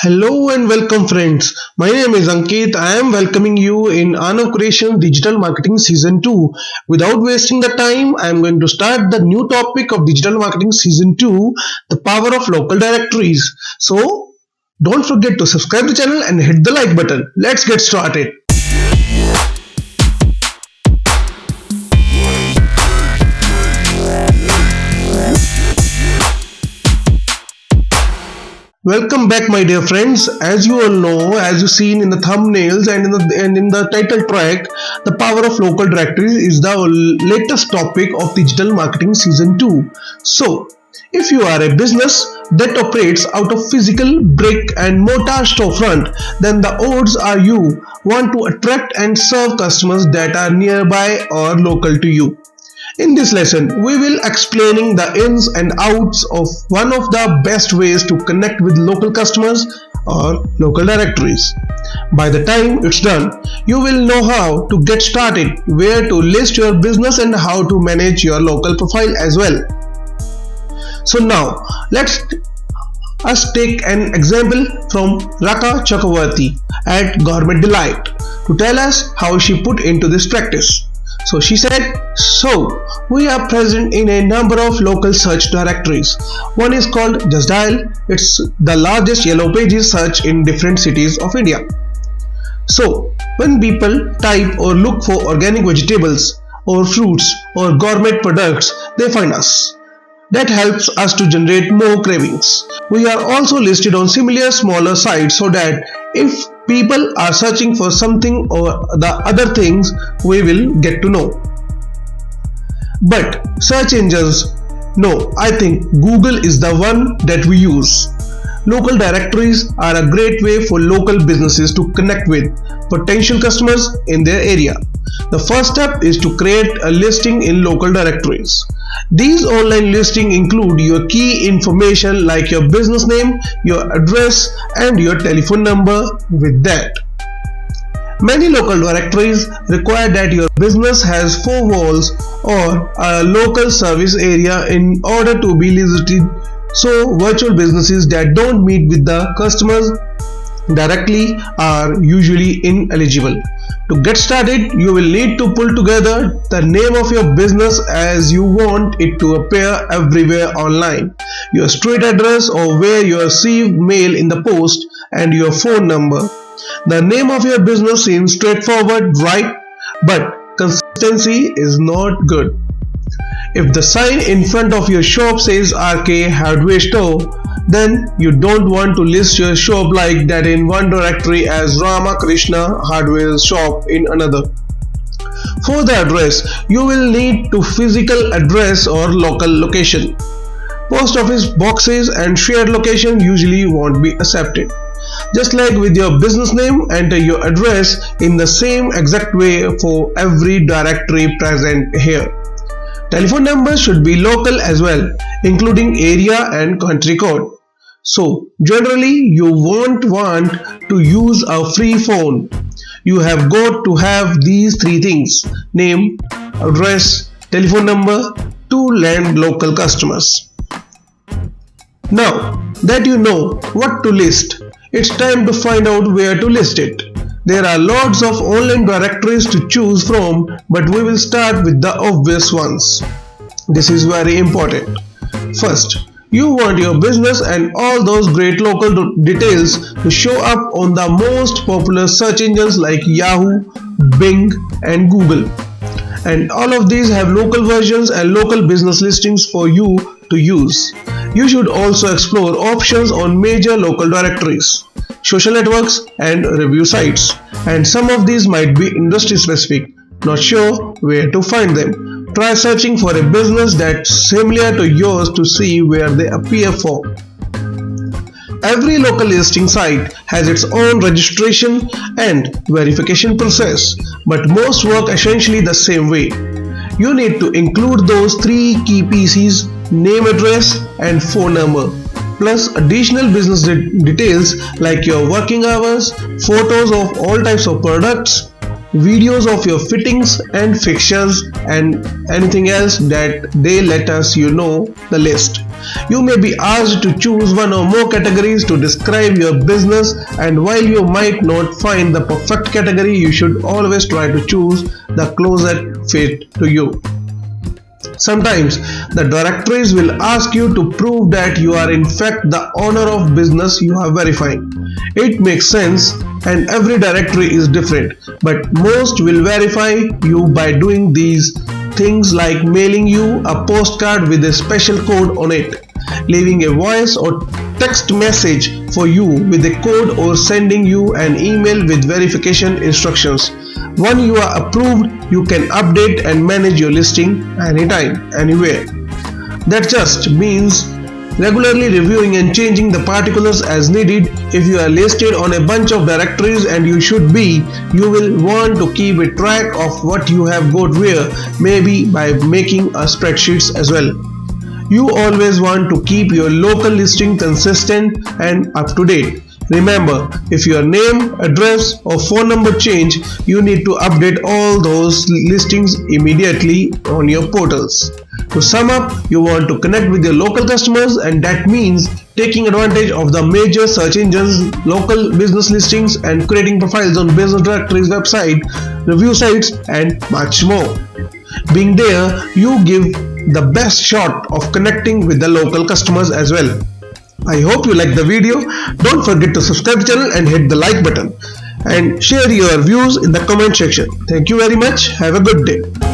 Hello and welcome friends. My name is Ankit. I am welcoming you in Aanav Creations Digital Marketing Season 2. Without wasting the time, I am going to start the new topic of Digital Marketing Season 2, the power of local directories. So, don't forget to subscribe to the channel and hit the like button. Let's get started. Welcome back my dear friends. As you all know, as you seen in the thumbnails and in the title track, the power of local directories is the latest topic of digital marketing season 2. So, if you are a business that operates out of physical brick and mortar storefront, then the odds are you want to attract and serve customers that are nearby or local to you. In this lesson, we will explaining the ins and outs of one of the best ways to connect with local customers or local directories. By the time it's done, you will know how to get started, where to list your business and how to manage your local profile as well. So now, let's us take an example from Raka Chakravarti at Government Delight to tell us how she put into this practice. So she said, we are present in a number of local search directories. One is called Just Dial. It's the largest yellow pages search in different cities of India. So when people type or look for organic vegetables or fruits or gourmet products, they find us. That helps us to generate more cravings. We are also listed on similar smaller sites so that if people are searching for something or the other things, we will get to know. But search engines, no, I think Google is the one that we use. Local directories are a great way for local businesses to connect with potential customers in their area. The first step is to create a listing in local directories. These online listings include your key information like your business name, your address, and your telephone number with that. Many local directories require that your business has 4 walls or a local service area in order to be listed, so virtual businesses that don't meet with the customers directly are usually ineligible. To get started, you will need to pull together the name of your business as you want it to appear everywhere online, your street address or where you receive mail in the post, and your phone number. The name of your business seems straightforward, right? But consistency is not good. If the sign in front of your shop says RK Hardware Store, then you don't want to list your shop like that in one directory as Ramakrishna Hardware Shop in another. For the address, you will need to physical address or local location. Post office boxes and shared location usually won't be accepted. Just like with your business name, enter your address in the same exact way for every directory present here. Telephone numbers should be local as well, including area and country code. So, generally you won't want to use a free phone. You have got to have these 3 things: name, address, telephone number to land local customers. Now that you know what to list, it's time to find out where to list it. There are lots of online directories to choose from, but we will start with the obvious ones. This is very important. First, you want your business and all those great local details to show up on the most popular search engines like Yahoo, Bing, and Google. And all of these have local versions and local business listings for you to use. You should also explore options on major local directories, social networks, and review sites. And some of these might be industry specific. Not sure where to find them? Try searching for a business that's similar to yours to see where they appear for. Every local listing site has its own registration and verification process, but most work essentially the same way. You need to include those 3 key pieces: name, address, and phone number, plus additional business details like your working hours, photos of all types of products, videos of your fittings and fixtures and anything else that they let us know the list. You may be asked to choose one or more categories to describe your business, and while you might not find the perfect category, you should always try to choose the closest fit to you. Sometimes the directories will ask you to prove that you are in fact the owner of business you are verifying. It makes sense, and every directory is different, but most will verify you by doing these things like mailing you a postcard with a special code on it, leaving a voice or text message for you with a code, or sending you an email with verification instructions. Once you are approved, you can update and manage your listing anytime, anywhere. That just means regularly reviewing and changing the particulars as needed. If you are listed on a bunch of directories, and you should be, you will want to keep a track of what you have got where, maybe by making a spreadsheet as well. You always want to keep your local listing consistent and up to date. Remember, if your name, address or phone number change, you need to update all those listings immediately on your portals. To sum up, you want to connect with your local customers, and that means taking advantage of the major search engines, local business listings, and creating profiles on business directories, website, review sites, and much more. Being there, you give the best shot of connecting with the local customers as well. I hope you liked the video. Don't forget to subscribe to the channel and hit the like button, and share your views in the comment section. Thank you very much. Have a good day.